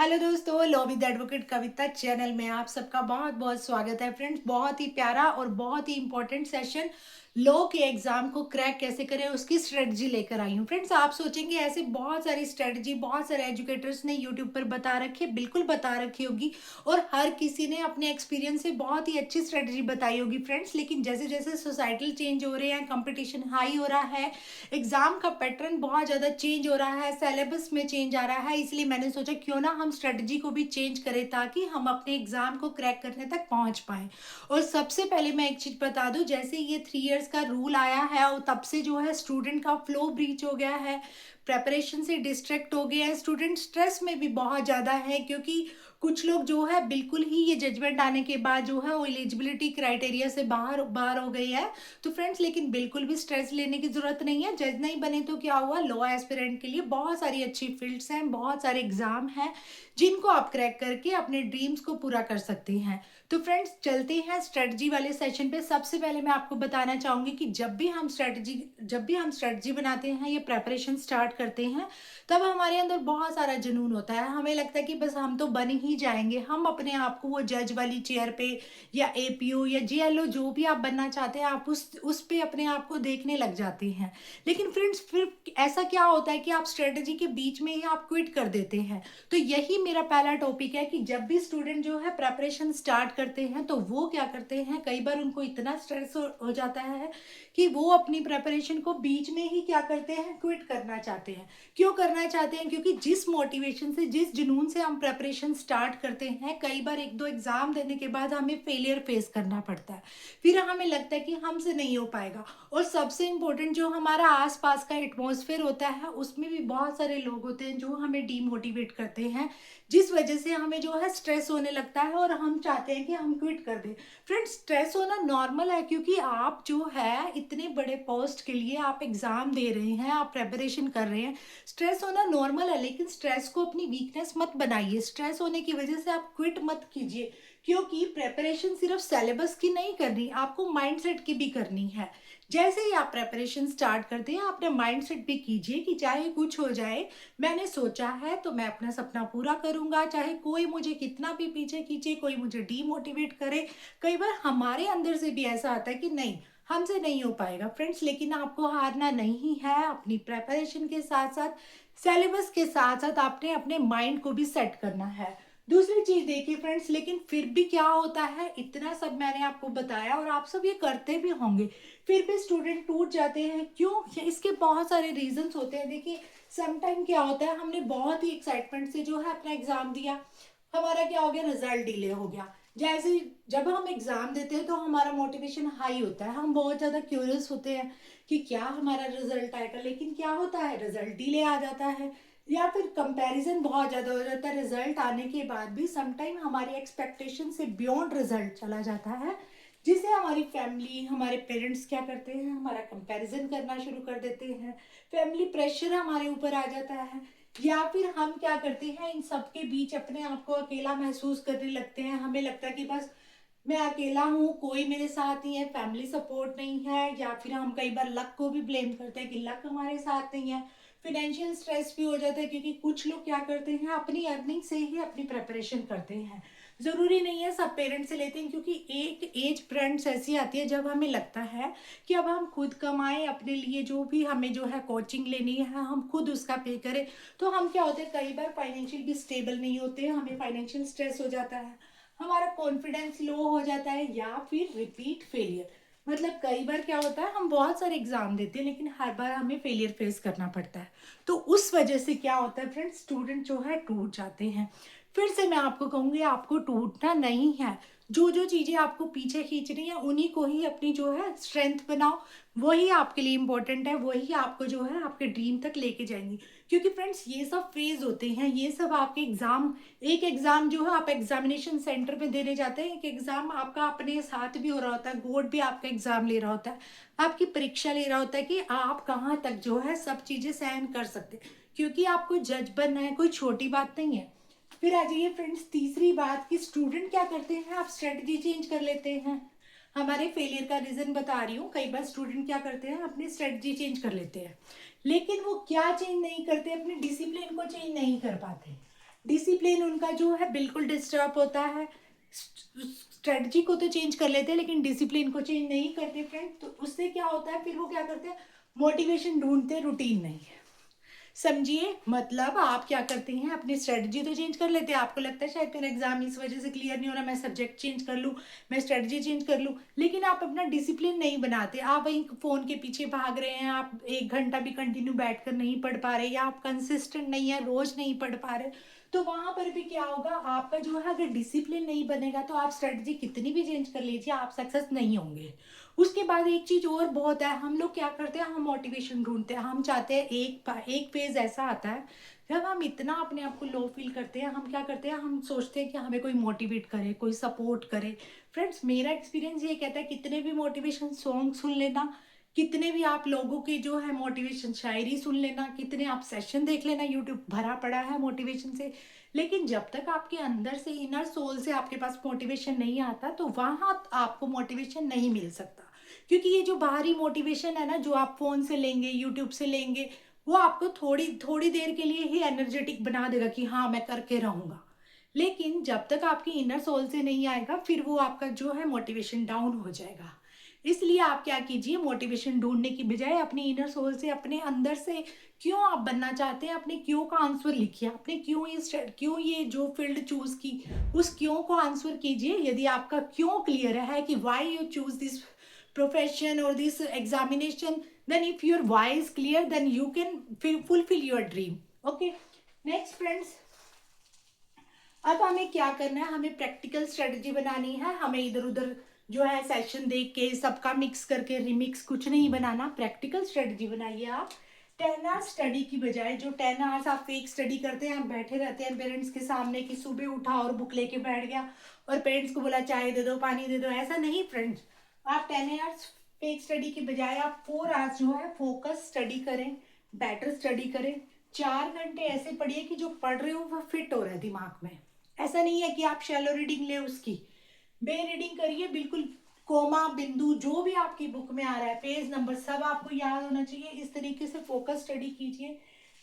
Hello दोस्तों, law with advocate Kavita channel में आप सबका बहुत बहुत स्वागत है। फ्रेंड्स, बहुत ही प्यारा और बहुत ही इंपॉर्टेंट सेशन लॉ के एग्जाम को क्रैक कैसे करें उसकी स्ट्रेटजी लेकर आई हूँ। फ्रेंड्स, आप सोचेंगे ऐसे बहुत सारी स्ट्रेटजी बहुत सारे एजुकेटर्स ने यूट्यूब पर बता रखी है, बिल्कुल बता रखी होगी और हर किसी ने अपने एक्सपीरियंस से बहुत ही अच्छी स्ट्रेटजी बताई होगी। फ्रेंड्स, लेकिन जैसे जैसे सोसाइटल चेंज हो रहे हैं, कंपटीशन हाई हो रहा है, एग्जाम का पैटर्न बहुत ज़्यादा चेंज हो रहा है, सिलेबस में चेंज आ रहा है, इसलिए मैंने सोचा क्यों ना हम स्ट्रेटजी को भी चेंज करें ताकि हम अपने एग्जाम को क्रैक करने तक पहुंच पाए। और सबसे पहले मैं एक चीज़ बता दूं, जैसे ये 3 इयर्स का रूल आया है और तब से जो है स्टूडेंट का फ्लो ब्रीच हो गया है, प्रेपरेशन से डिस्ट्रैक्ट हो गया है, स्टूडेंट स्ट्रेस में भी बहुत ज़्यादा है क्योंकि कुछ लोग जो है बिल्कुल ही ये जजमेंट आने के बाद जो है वो एलिजिबिलिटी क्राइटेरिया से बाहर बाहर हो गई है। तो फ्रेंड्स, लेकिन बिल्कुल भी स्ट्रेस लेने की ज़रूरत नहीं है। जज नहीं बने तो क्या हुआ, लॉ एस्पिरेंट के लिए बहुत सारी अच्छी फील्ड्स हैं, बहुत सारे एग्जाम हैं जिनको आप क्रैक करके अपने ड्रीम्स को पूरा कर सकते हैं। तो फ्रेंड्स, चलते हैं स्ट्रेटजी वाले सेशन पे। सबसे पहले मैं आपको बताना चाहूँगी कि जब भी हम स्ट्रेटजी बनाते हैं या प्रेपरेशन स्टार्ट करते हैं, तब हमारे अंदर बहुत सारा जुनून होता है। हमें लगता है कि बस हम तो बन ही जाएंगे, हम अपने आप को वो जज वाली चेयर पे या एपीओ या जीएलओ जो भी आप बनना चाहते हैं, आप उस पे अपने आप को देखने लग जाते हैं। लेकिन फ्रेंड्स, फिर ऐसा क्या होता है कि आप स्ट्रेटजी के बीच में ही आप क्विट कर देते हैं। तो यही मेरा पहला टॉपिक है कि जब भी स्टूडेंट जो है प्रेपरेशन स्टार्ट करते हैं तो वो क्या करते हैं, कई बार उनको इतना स्ट्रेस हो जाता है कि वो अपनी प्रेपरेशन को बीच में ही क्या करते हैं, क्विट करना चाहते हैं। क्यों करना चाहते हैं? क्योंकि जिस मोटिवेशन से, जिस जुनून से हम प्रेपरेशन स्टार्ट करते हैं, कई बार एक दो एग्जाम देने के बाद हमें फेलियर फेस करना पड़ता है। फिर हमें लगता है कि हमसे नहीं हो पाएगा। और सबसे इम्पोर्टेंट, जो हमारा आसपास का एटमॉस्फेयर होता है उसमें भी बहुत सारे लोग होते हैं जो हमें डीमोटिवेट करते हैं, जिस वजह से हमें जो है स्ट्रेस होने लगता है और हम चाहते हैं कि हम क्विट कर दें। फ्रेंड्स, स्ट्रेस होना नॉर्मल है क्योंकि आप जो है इतने बड़े पोस्ट के लिए आप एग्जाम दे रहे हैं, आप प्रेपरेशन कर रहे हैं। स्ट्रेस होना नॉर्मल है, लेकिन स्ट्रेस को अपनी वीकनेस मत बनाइए। स्ट्रेस होने की वजह से आप क्विट मत कीजिए, क्योंकि प्रेपरेशन सिर्फ सिलेबस की नहीं करनी, आपको माइंडसेट की भी करनी है। जैसे ही आप प्रेपरेशन स्टार्ट करते हैं, अपने माइंडसेट भी कीजिए कि चाहे कुछ हो जाए, मैंने सोचा है तो मैं अपना सपना पूरा करूंगा, चाहे कोई मुझे कितना भी पीछे खींचे, कोई मुझे डीमोटिवेट करे। कई बार हमारे अंदर से भी ऐसा आता है कि नहीं, हमसे नहीं हो पाएगा। फ्रेंड्स, लेकिन आपको हारना नहीं है। अपनी प्रेपरेशन के साथ साथ, सिलेबस के साथ साथ आपने अपने माइंड को भी सेट करना है। दूसरी चीज देखिए फ्रेंड्स, लेकिन फिर भी क्या होता है, इतना सब मैंने आपको बताया और आप सब ये करते भी होंगे, फिर भी स्टूडेंट टूट जाते हैं। क्यों? इसके बहुत सारे रीजंस होते हैं। देखिए, समटाइम क्या होता है, हमने बहुत ही एक्साइटमेंट से जो है अपना एग्जाम दिया, हमारा क्या हो गया, रिजल्ट डिले हो गया। जैसे जब हम एग्जाम देते हैं तो हमारा मोटिवेशन हाई होता है, हम बहुत ज्यादा क्यूरियस होते हैं कि क्या हमारा रिजल्ट आएगा, लेकिन क्या होता है, रिजल्ट डिले आ जाता है या फिर कंपैरिजन बहुत ज्यादा हो जाता है। रिजल्ट आने के बाद भी समटाइम हमारी एक्सपेक्टेशन से बियॉन्ड रिजल्ट चला जाता है, जिससे हमारी फैमिली, हमारे पेरेंट्स क्या करते हैं, हमारा कंपैरिजन करना शुरू कर देते हैं, फैमिली प्रेशर हमारे ऊपर आ जाता है। या फिर हम क्या करते हैं, इन सब के बीच अपने आप को अकेला महसूस करने लगते हैं। हमें लगता है कि बस मैं अकेला हूँ, कोई मेरे साथ नहीं है, फैमिली सपोर्ट नहीं है। या फिर हम कई बार लक को भी ब्लेम करते हैं कि लक हमारे साथ नहीं है। फिनेंशियल स्ट्रेस भी हो जाता है क्योंकि कुछ लोग क्या करते हैं, अपनी अर्निंग से ही अपनी प्रेपरेशन करते हैं। जरूरी नहीं है सब पेरेंट्स से लेते हैं, क्योंकि एक एज फ्रेंड्स ऐसी आती है जब हमें लगता है कि अब हम खुद कमाएं अपने लिए, जो भी हमें जो है कोचिंग लेनी है हम खुद उसका पे करें। तो हम क्या होते हैं, कई बार फाइनेंशियल भी स्टेबल नहीं होते, हमें फाइनेंशियल स्ट्रेस हो जाता है, हमारा कॉन्फिडेंस लो हो जाता है, या फिर रिपीट फेलियर। मतलब कई बार क्या होता है, हम बहुत सारे एग्जाम देते हैं लेकिन हर बार हमें फेलियर फेस करना पड़ता है। तो उस वजह से क्या होता है फ्रेंड्स, स्टूडेंट जो है टूट जाते हैं। फिर से मैं आपको कहूंगी, आपको टूटना नहीं है। जो जो चीजें आपको पीछे खींच रही हैं उन्हीं को ही अपनी जो है स्ट्रेंथ बनाओ, वही आपके लिए इंपॉर्टेंट है, वही आपको जो है आपके ड्रीम तक लेके जाएंगी। क्योंकि फ्रेंड्स, ये सब फेज होते हैं, ये सब आपके एग्जाम, एक एग्जाम जो है आप एग्जामिनेशन सेंटर में देने जाते हैं, एक एग्जाम आपका अपने साथ भी हो रहा होता है, बोर्ड भी आपका एग्जाम ले रहा होता है, आपकी परीक्षा ले रहा होता है कि आप कहाँ तक जो है सब चीजें सहन कर सकते हैं। क्योंकि आपको जज बनना है, कोई छोटी बात नहीं है। फिर आ जाइए फ्रेंड्स, तीसरी बात कि स्टूडेंट क्या करते हैं, आप स्ट्रेटजी चेंज कर लेते हैं। हमारे फेलियर का रीजन बता रही हूँ, कई बार स्टूडेंट क्या करते हैं, अपनी स्ट्रेटजी चेंज कर लेते हैं, लेकिन वो क्या चेंज नहीं करते, अपने डिसिप्लिन को चेंज नहीं कर पाते। डिसिप्लिन उनका जो है बिल्कुल डिस्टर्ब होता है। स्ट्रेटजी को तो चेंज कर लेते हैं लेकिन डिसिप्लिन को चेंज नहीं करते फ्रेंड। तो उससे क्या होता है, फिर वो क्या करते हैं, मोटिवेशन ढूंढते हैं, रूटीन नहीं है। समझिए, मतलब आप क्या करते हैं, अपनी स्ट्रेटजी तो चेंज कर लेते हैं, आपको लगता है शायद मेरा एग्जाम इस वजह से क्लियर नहीं हो रहा, मैं सब्जेक्ट चेंज कर लूँ, मैं स्ट्रेटजी चेंज कर लूँ, लेकिन आप अपना डिसिप्लिन नहीं बनाते। आप वहीं फ़ोन के पीछे भाग रहे हैं, आप 1 घंटा भी कंटिन्यू बैठकर नहीं पढ़ पा रहे, या आप कंसिस्टेंट नहीं है, रोज नहीं पढ़ पा रहे, तो वहां पर भी क्या होगा, आपका जो है अगर डिसिप्लिन नहीं बनेगा तो आप स्ट्रेटजी कितनी भी चेंज कर लीजिए, आप सक्सेस नहीं होंगे। उसके बाद एक चीज और बहुत है, हम लोग क्या करते हैं, हम मोटिवेशन ढूंढते हैं, हम चाहते हैं एक फेज ऐसा आता है जब हम इतना अपने आप को लो फील करते हैं, हम क्या करते हैं, हम सोचते हैं कि हमें कोई मोटिवेट करे, कोई सपोर्ट करे। फ्रेंड्स, मेरा एक्सपीरियंस ये कहता है, कितने भी मोटिवेशन सॉन्ग सुन लेना, कितने भी आप लोगों के जो है मोटिवेशन शायरी सुन लेना, कितने आप सेशन देख लेना, यूट्यूब भरा पड़ा है मोटिवेशन से, लेकिन जब तक आपके अंदर से, इनर सोल से आपके पास मोटिवेशन नहीं आता, तो वहां आपको मोटिवेशन नहीं मिल सकता। क्योंकि ये जो बाहरी मोटिवेशन है ना, जो आप फोन से लेंगे, यूट्यूब से लेंगे, वो आपको थोड़ी थोड़ी देर के लिए ही एनर्जेटिक बना देगा कि हाँ मैं करके रहूंगा, लेकिन जब तक आपकी इनर सोल से नहीं आएगा, फिर वो आपका जो है मोटिवेशन डाउन हो जाएगा। इसलिए आप क्या कीजिए, मोटिवेशन ढूंढने की बजाय अपनी इनर सोल से, अपने अंदर से क्यों आप बनना चाहते हैं, अपने क्यों का आंसर लिखिए, आपने क्यों ये जो फील्ड चूज की, उस क्यों को आंसर कीजिए। यदि आपका क्यों क्लियर है कि why you choose this profession और this examination, then if your why is clear, then you can fulfill your dream. Okay, next friends, अब हमें क्या करना है, हमें प्रैक्टिकल स्ट्रेटजी बनानी है। हमें इधर उधर जो है सेशन देख के सबका मिक्स करके रिमिक्स कुछ नहीं बनाना, प्रैक्टिकल स्ट्रेटजी बनाइए आप। 10 आवर्स स्टडी की बजाय, जो 10 आवर्स आप फेक स्टडी करते हैं, आप बैठे रहते हैं पेरेंट्स के सामने कि सुबह उठा और बुक लेके बैठ गया और पेरेंट्स को बोला चाय दे दो, पानी दे दो, ऐसा नहीं फ्रेंड्स। आप 10 आवर्स फेक स्टडी की बजाय आप 4 आवर्स जो है फोकस स्टडी करें, बेटर स्टडी करें। 4 घंटे ऐसे पढ़िए कि जो पढ़ रहे हो वो फिट हो रहा है दिमाग में। ऐसा नहीं है कि आप शैलो रीडिंग ले उसकी, बे रीडिंग करिए, बिल्कुल कोमा बिंदु जो भी आपकी बुक में आ रहा है, पेज नंबर सब आपको याद होना चाहिए। इस तरीके से फोकस स्टडी कीजिए,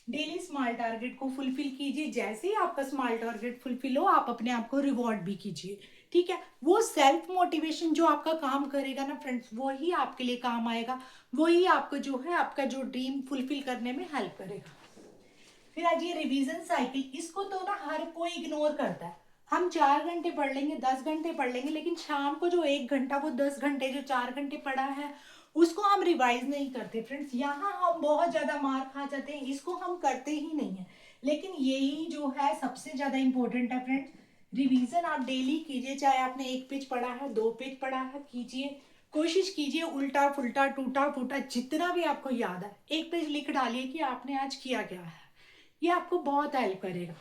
डेली स्मॉल टारगेट को फुलफिल कीजिए। जैसे ही आपका स्मॉल टारगेट फुलफिल हो, आप अपने आप को रिवॉर्ड भी कीजिए, ठीक है। वो सेल्फ मोटिवेशन जो आपका काम करेगा ना फ्रेंड्स, वो ही आपके लिए काम आएगा, वही आपको जो है आपका जो ड्रीम फुलफिल करने में हेल्प करेगा। फिर आज ये रिवीजन साइकिल, इसको तो ना हर कोई इग्नोर करता है। हम 4 घंटे पढ़ लेंगे, 10 घंटे पढ़ लेंगे, लेकिन शाम को जो 1 घंटा, वो 10 घंटे जो 4 घंटे पढ़ा है, उसको हम रिवाइज नहीं करते फ्रेंड्स। यहाँ हम बहुत ज्यादा मार खा जाते हैं, इसको हम करते ही नहीं है। लेकिन यही जो है सबसे ज्यादा इंपॉर्टेंट है फ्रेंड्स। रिवीजन आप डेली कीजिए, चाहे आपने 1 पेज पढ़ा है, 2 पेज पढ़ा है, कीजिए। कोशिश कीजिए उल्टा फुल्टा टूटा फूटा जितना भी आपको याद है, 1 पेज लिख डालिए कि आपने आज किया क्या है, ये आपको बहुत हेल्प करेगा।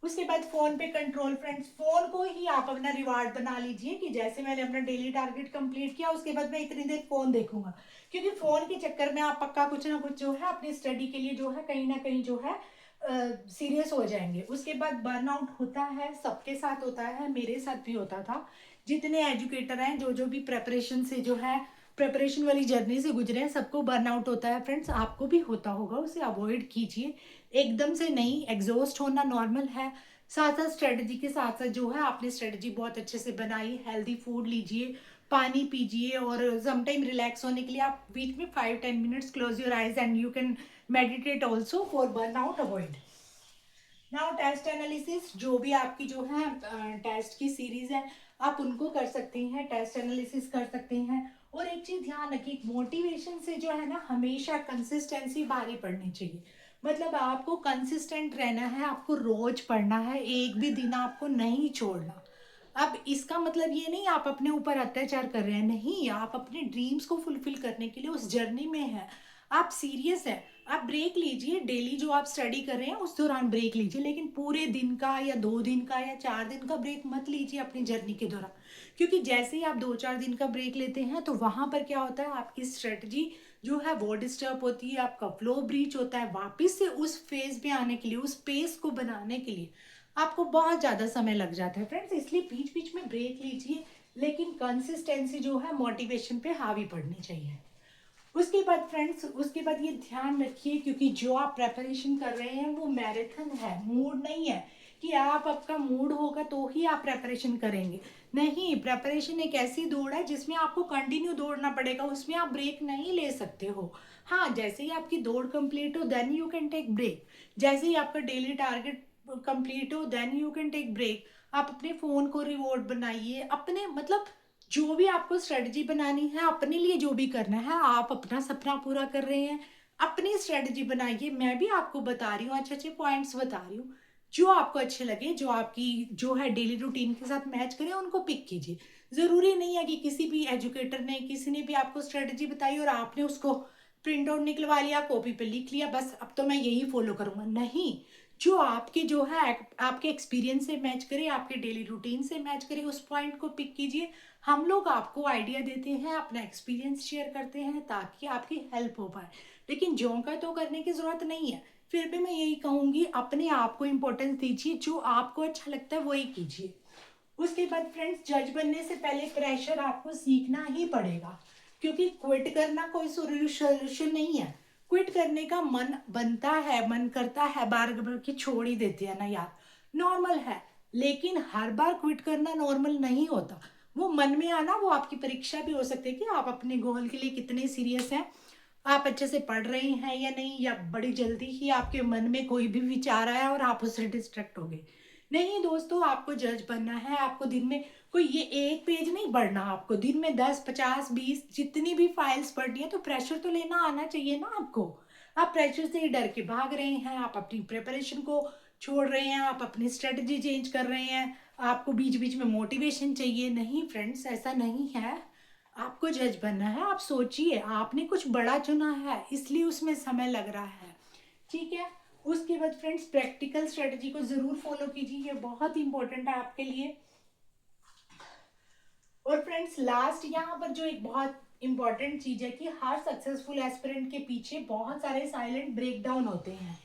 उसके बाद फोन पे कंट्रोल फ्रेंड्स, फोन को ही आप अपना रिवार्ड बना लीजिए कि जैसे मैंने अपना डेली टारगेट कंप्लीट किया, उसके बाद मैं इतनी देर फोन देखूंगा, क्योंकि फोन के चक्कर में आप पक्का कुछ ना कुछ जो है अपनी स्टडी के लिए जो है कहीं ना कहीं जो है सीरियस हो जाएंगे। उसके बाद बर्नआउट होता है, सबके साथ होता है, मेरे साथ भी होता था। जितने एजुकेटर हैं, जो जो भी प्रेपरेशन से जो है प्रिपरेशन वाली जर्नी से गुजरे हैं, सबको बर्नआउट होता है फ्रेंड्स, आपको भी होता होगा, उसे अवॉइड कीजिए। एकदम से नहीं, एग्जॉस्ट होना नॉर्मल है। साथ साथ स्ट्रेटजी के साथ साथ जो है आपने स्ट्रेटजी बहुत अच्छे से बनाई, हेल्दी फूड लीजिए, पानी पीजिए, और सम टाइम रिलैक्स होने के लिए आप बीच में 5-10 minutes close your eyes and you can meditate also for burnout avoid. Now test analysis, जो भी आपकी जो है टेस्ट की सीरीज है, आप उनको कर सकते हैं, टेस्ट एनालिसिस कर सकते हैं। और एक चीज ध्यान रखिए, मोटिवेशन से जो है ना, हमेशा कंसिस्टेंसी भारी पड़नी चाहिए। मतलब आपको कंसिस्टेंट रहना है, आपको रोज पढ़ना है, एक भी दिन आपको नहीं छोड़ना। अब इसका मतलब ये नहीं आप अपने ऊपर अत्याचार कर रहे हैं, नहीं, आप अपने ड्रीम्स को फुलफिल करने के लिए उस जर्नी में है, आप सीरियस है। आप ब्रेक लीजिए, डेली जो आप स्टडी कर रहे हैं उस दौरान ब्रेक लीजिए, लेकिन पूरे दिन का या 2 दिन का या 4 दिन का ब्रेक मत लीजिए अपनी जर्नी के दौरान। क्योंकि जैसे ही आप 2-4 दिन का ब्रेक लेते हैं, तो वहां पर क्या होता है, आपकी स्ट्रेटजी जो है वो डिस्टर्ब होती है, आपका फ्लो ब्रीच होता है। वापिस से उस फेज में आने के लिए, उस पेस को बनाने के लिए आपको बहुत ज़्यादा समय लग जाता है फ्रेंड्स। इसलिए बीच बीच में ब्रेक लीजिए, लेकिन कंसिस्टेंसी जो है मोटिवेशन पे हावी पड़नी चाहिए। उसके बाद फ्रेंड्स, उसके बाद ये ध्यान रखिए, क्योंकि जो आप प्रेपरेशन कर रहे हैं वो मैराथन है, मूड नहीं है कि आप, आपका मूड होगा तो ही आप प्रेपरेशन करेंगे। नहीं, प्रेपरेशन एक ऐसी दौड़ है जिसमें आपको कंटिन्यू दौड़ना पड़ेगा, उसमें आप ब्रेक नहीं ले सकते हो। हाँ, जैसे ही आपकी दौड़ कंप्लीट हो then you can take break. जैसे ही आपका डेली टारगेट कंप्लीट हो then you can take break. आप अपने फोन को रिवॉर्ड बनाइए, अपने मतलब जो भी आपको स्ट्रेटजी बनानी है, अपने लिए जो भी करना है, आप अपना सपना पूरा कर रहे हैं, अपनी स्ट्रेटजी बनाइए। मैं भी आपको बता रही हूँ, अच्छे अच्छे पॉइंट्स बता रही हूँ, जो आपको अच्छे लगे, जो आपकी जो है डेली रूटीन के साथ मैच करें, उनको पिक कीजिए। जरूरी नहीं है कि किसी भी एजुकेटर ने, किसी ने भी आपको स्ट्रेटजी बताई और आपने उसको प्रिंट आउट निकलवा लिया, कॉपी पे लिख लिया, बस अब तो मैं यही फॉलो करूंगा। नहीं, जो आपके जो है आपके एक्सपीरियंस से मैच करे, आपके डेली रूटीन से मैच करे, उस पॉइंट को पिक कीजिए। हम लोग आपको आइडिया देते हैं, अपना एक्सपीरियंस शेयर करते हैं ताकि आपकी हेल्प हो पाए, लेकिन ज्यों का तो करने की जरूरत नहीं है। फिर भी मैं यही कहूंगी, अपने आप को इम्पोर्टेंस दीजिए, जो आपको अच्छा लगता है वही कीजिए। उसके बाद फ्रेंड्स, जज बनने से पहले प्रेशर आपको सीखना ही पड़ेगा, क्योंकि क्विट करना कोई सोल्यूशन नहीं है। क्विट करने का मन बनता है, मन करता है, बार बार की छोड़ ही देते हैं ना यार, नॉर्मल है। लेकिन हर बार क्विट करना नॉर्मल नहीं होता। वो मन में आना, वो आपकी परीक्षा भी हो सकती है कि आप अपने गोल के लिए कितने सीरियस हैं, आप अच्छे से पढ़ रहे हैं या नहीं, या बड़ी जल्दी ही आपके मन में कोई भी विचार आया और आप उससे डिस्ट्रैक्ट हो गए। नहीं दोस्तों, आपको जज बनना है। आपको दिन में कोई ये एक पेज नहीं पढ़ना, आपको दिन में 10, 50, 20 जितनी भी फाइल्स पढ़नी है, तो प्रेशर तो लेना आना चाहिए ना आपको। आप प्रेशर से डर के भाग रहे हैं, आप अपनी प्रिपरेशन को छोड़ रहे हैं, आप अपनी स्ट्रेटजी चेंज कर रहे हैं, आपको बीच बीच में मोटिवेशन चाहिए। नहीं फ्रेंड्स, ऐसा नहीं है। आपको जज बनना है। आप सोचिए, आपने कुछ बड़ा चुना है, इसलिए उसमें समय लग रहा है, ठीक है। उसके बाद फ्रेंड्स, प्रैक्टिकल स्ट्रेटजी को जरूर फॉलो कीजिए, ये बहुत इंपॉर्टेंट है आपके लिए। और फ्रेंड्स, लास्ट यहाँ पर जो एक बहुत इंपॉर्टेंट चीज है कि हर सक्सेसफुल एस्पिरेंट के पीछे बहुत सारे साइलेंट ब्रेकडाउन होते हैं।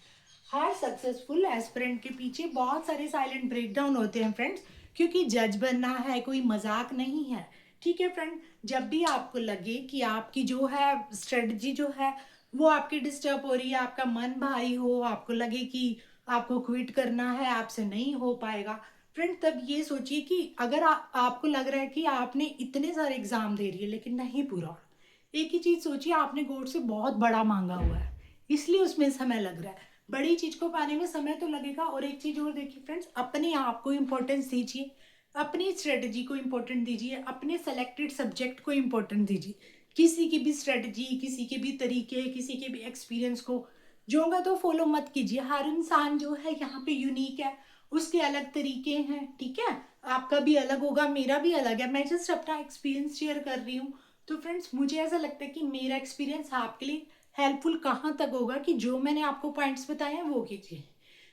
हर सक्सेसफुल एस्पिरेंट के पीछे बहुत सारे साइलेंट ब्रेकडाउन होते हैं फ्रेंड्स, क्योंकि जज बनना है कोई मजाक नहीं है, ठीक है फ्रेंड। जब भी आपको लगे कि आपकी जो है स्ट्रेटजी जो है वो आपकी डिस्टर्ब हो रही है, आपका मन भारी हो, आपको लगे कि आपको क्विट करना है, आपसे नहीं हो पाएगा, फ्रेंड, तब ये सोचिए कि अगर आपको लग रहा है कि आपने इतने सारे एग्जाम दे रही है लेकिन नहीं पूरा हो रहा, एक ही चीज सोचिए, आपने गॉड से बहुत बड़ा मांगा हुआ है, इसलिए उसमें समय लग रहा है। बड़ी चीज को पाने में समय तो लगेगा। और एक चीज और देखिए फ्रेंड्स, अपने आप को इम्पोर्टेंस दीजिए, अपनी स्ट्रेटजी को इम्पोर्टेंट दीजिए, अपने सेलेक्टेड सब्जेक्ट को इम्पोर्टेंट दीजिए। किसी की भी स्ट्रेटजी, किसी के भी तरीके, किसी के भी एक्सपीरियंस को जोगा तो फॉलो मत कीजिए। हर इंसान जो है यहाँ पे यूनिक है, उसके अलग तरीके हैं, ठीक है। आपका भी अलग होगा, मेरा भी अलग है, मैं जस्ट अपना एक्सपीरियंस शेयर कर रही हूँ। तो फ्रेंड्स, मुझे ऐसा लगता है कि मेरा एक्सपीरियंस आपके लिए हेल्पफुल कहाँ तक होगा कि जो मैंने आपको पॉइंट्स बताए हैं वो कीजिए।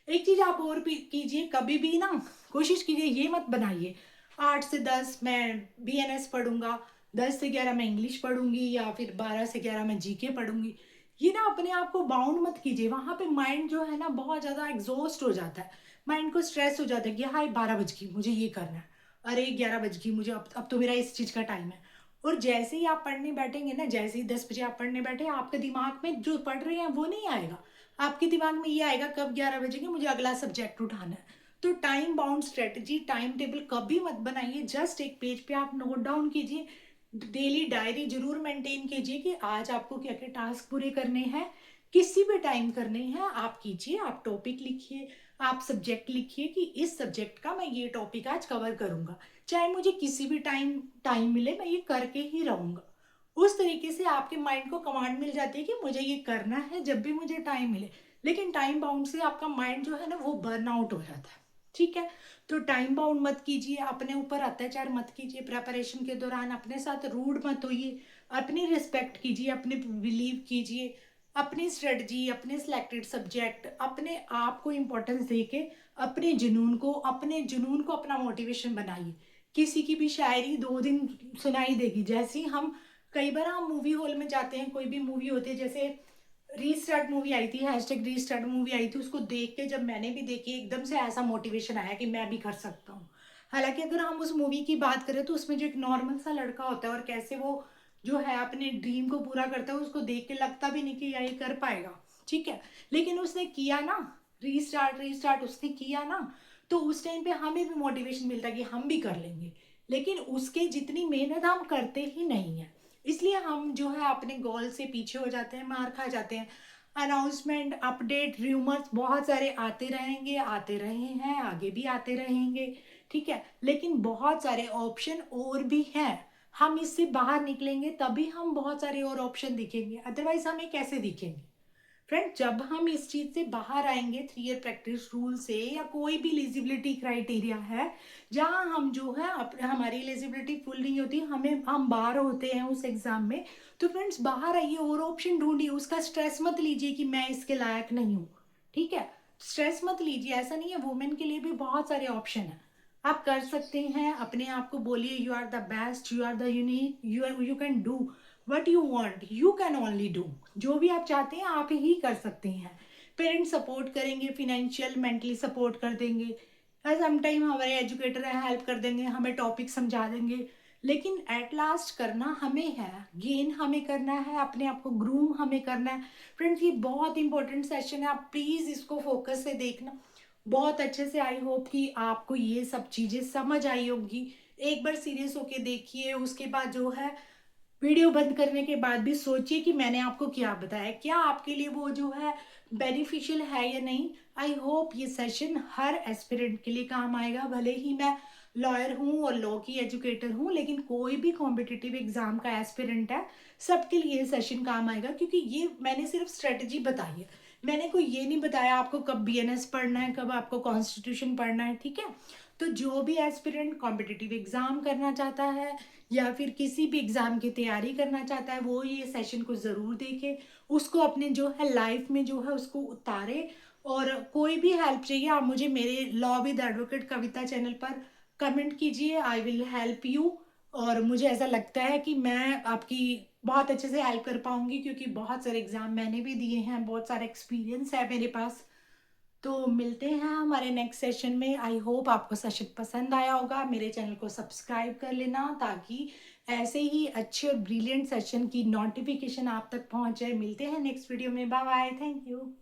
एक चीज आप और भी कीजिए, कभी भी ना कोशिश कीजिए, ये मत बनाइए 8 से 10 मैं BNS पढ़ूंगा, 10 से 11 मैं इंग्लिश पढ़ूंगी, या फिर 12 से 11 मैं GK पढ़ूंगी। ये ना अपने आप को बाउंड मत कीजिए, वहां पे माइंड जो है ना बहुत ज्यादा एग्जॉस्ट हो जाता है, माइंड को स्ट्रेस हो जाता है कि हाय 12 बज गई मुझे ये करना है, अरे 11 बज गई मुझे, अब तो मेरा इस चीज का टाइम है। और जैसे ही आप पढ़ने बैठेंगे ना, जैसे ही 10 बजे आप पढ़ने बैठे, आपके दिमाग में जो पढ़ रहे हैं वो नहीं आएगा, आपके दिमाग में ये आएगा कब 11 बजेंगे, मुझे अगला सब्जेक्ट उठाना है। तो time bound strategy, time table कभी मत बनाइए, जस्ट एक पेज पे आप नोट डाउन कीजिए। डेली डायरी जरूर मेंटेन कीजिए कि आज आपको क्या क्या टास्क पूरे करने हैं, किसी भी टाइम करने हैं, आप कीजिए। आप टॉपिक लिखिए, आप सब्जेक्ट लिखिए कि इस सब्जेक्ट का मैं ये टॉपिक आज कवर करूंगा, चाहे मुझे किसी भी टाइम टाइम मिले, मैं ये करके ही रहूंगा। उस तरीके से आपके माइंड को कमांड मिल जाती है कि मुझे ये करना है जब भी मुझे टाइम मिले। लेकिन टाइम बाउंड से आपका माइंड जो है ना वो बर्न आउट हो जाता है, ठीक है। तो टाइम बाउंड मत कीजिए, अपने ऊपर अत्याचार मत कीजिए, प्रेपरेशन के दौरान अपने साथ रूड मत होइए, अपनी रिस्पेक्ट कीजिए, अपने बिलीव कीजिए, अपनी स्ट्रेटजी, अपने सिलेक्टेड सब्जेक्ट, अपने आप को इम्पोर्टेंस देके अपने जुनून को अपना मोटिवेशन बनाइए। किसी की भी शायरी 2 दिन सुनाई देगी, जैसे ही हम कई बार हम मूवी हॉल में जाते हैं, कोई भी मूवी होती है, जैसे रीस्टार्ट मूवी आई थी, #रीस्टार्ट मूवी आई थी, उसको देख के जब मैंने भी देखी, एकदम से ऐसा मोटिवेशन आया कि मैं भी कर सकता हूँ। हालांकि अगर हम उस मूवी की बात करें तो उसमें जो एक नॉर्मल सा लड़का होता है और कैसे वो जो है अपने ड्रीम को पूरा करता है, उसको देख के लगता भी नहीं कि यार ये कर पाएगा, ठीक है। लेकिन उसने किया ना, रीस्टार्ट रीस्टार्ट उसने किया ना, तो उस टाइम पे हमें भी मोटिवेशन मिलता है कि हम भी कर लेंगे। लेकिन उसके जितनी मेहनत हम करते ही नहीं है, इसलिए हम जो है अपने गोल से पीछे हो जाते हैं, मार खा जाते हैं। अनाउंसमेंट, अपडेट, र्यूमर्स बहुत सारे आते रहेंगे, आते रहे हैं, आगे भी आते रहेंगे, ठीक है। लेकिन बहुत सारे ऑप्शन और भी हैं, हम इससे बाहर निकलेंगे तभी हम बहुत सारे और ऑप्शन दिखेंगे, अदरवाइज हमें कैसे दिखेंगे। फ्रेंड, जब हम इस चीज से बाहर आएंगे, 3 ईयर प्रैक्टिस रूल से, या कोई भी एलिजिबिलिटी क्राइटेरिया है जहां हम जो है हमारी एलिजिबिलिटी फुल नहीं होती, हम बाहर होते हैं उस एग्जाम में, तो फ्रेंड्स बाहर आइए और ऑप्शन ढूंढिए। उसका स्ट्रेस मत लीजिए कि मैं इसके लायक नहीं हूँ, ठीक है। स्ट्रेस मत लीजिए, ऐसा नहीं है, वुमेन के लिए भी बहुत सारे ऑप्शन है, आप कर सकते हैं। अपने आप को बोलिए you are the best, you are the unique, you can do what you want, you can only do. जो भी आप चाहते हैं आप ही कर सकते हैं। पेरेंट्स सपोर्ट करेंगे, फिनेंशियल मेंटली सपोर्ट कर देंगे, समटाइम हमारे एजुकेटर है हेल्प कर देंगे, हमें टॉपिक समझा देंगे। लेकिन एट लास्ट करना हमें है, गेन हमें करना है, अपने आप को ग्रूम हमें करना है। फ्रेंड्स, ये बहुत इंपॉर्टेंट सेशन है, आप प्लीज़ इसको फोकस से देखना बहुत अच्छे से। आई होप कि आपको ये सब चीज़ें समझ आई होंगी। एक बार सीरियस होके देखिए, उसके बाद जो है वीडियो बंद करने के बाद भी सोचिए कि मैंने आपको क्या बताया, क्या आपके लिए वो जो है बेनिफिशियल है या नहीं। आई होप ये सेशन हर एस्पिरेंट के लिए काम आएगा, भले ही मैं लॉयर हूँ और लॉ की एजुकेटर हूँ, लेकिन कोई भी कॉम्पिटिटिव एग्जाम का एस्पिरेंट है, सबके लिए ये सेशन काम आएगा। क्योंकि ये मैंने सिर्फ स्ट्रेटजी बताई है, मैंने कोई ये नहीं बताया आपको कब बीएनएस पढ़ना है, कब आपको कॉन्स्टिट्यूशन पढ़ना है, ठीक है। तो जो भी एस्पिरेंट कॉम्पिटिटिव एग्जाम करना चाहता है या फिर किसी भी एग्जाम की तैयारी करना चाहता है, वो ये सेशन को ज़रूर देखे, उसको अपने जो है लाइफ में जो है उसको उतारे। और कोई भी हेल्प चाहिए, आप मुझे मेरे law with advocate Kavita channel पर कमेंट कीजिए, आई विल हेल्प यू। और मुझे ऐसा लगता है कि मैं आपकी बहुत अच्छे से हेल्प कर पाऊंगी, क्योंकि बहुत सारे एग्जाम मैंने भी दिए हैं, बहुत सारा एक्सपीरियंस है मेरे पास। तो मिलते हैं हमारे नेक्स्ट सेशन में। आई होप आपको सेशन पसंद आया होगा, मेरे चैनल को सब्सक्राइब कर लेना ताकि ऐसे ही अच्छे और ब्रिलियंट सेशन की नोटिफिकेशन आप तक पहुंच जाए। मिलते हैं नेक्स्ट वीडियो में, बाय बाय, थैंक यू।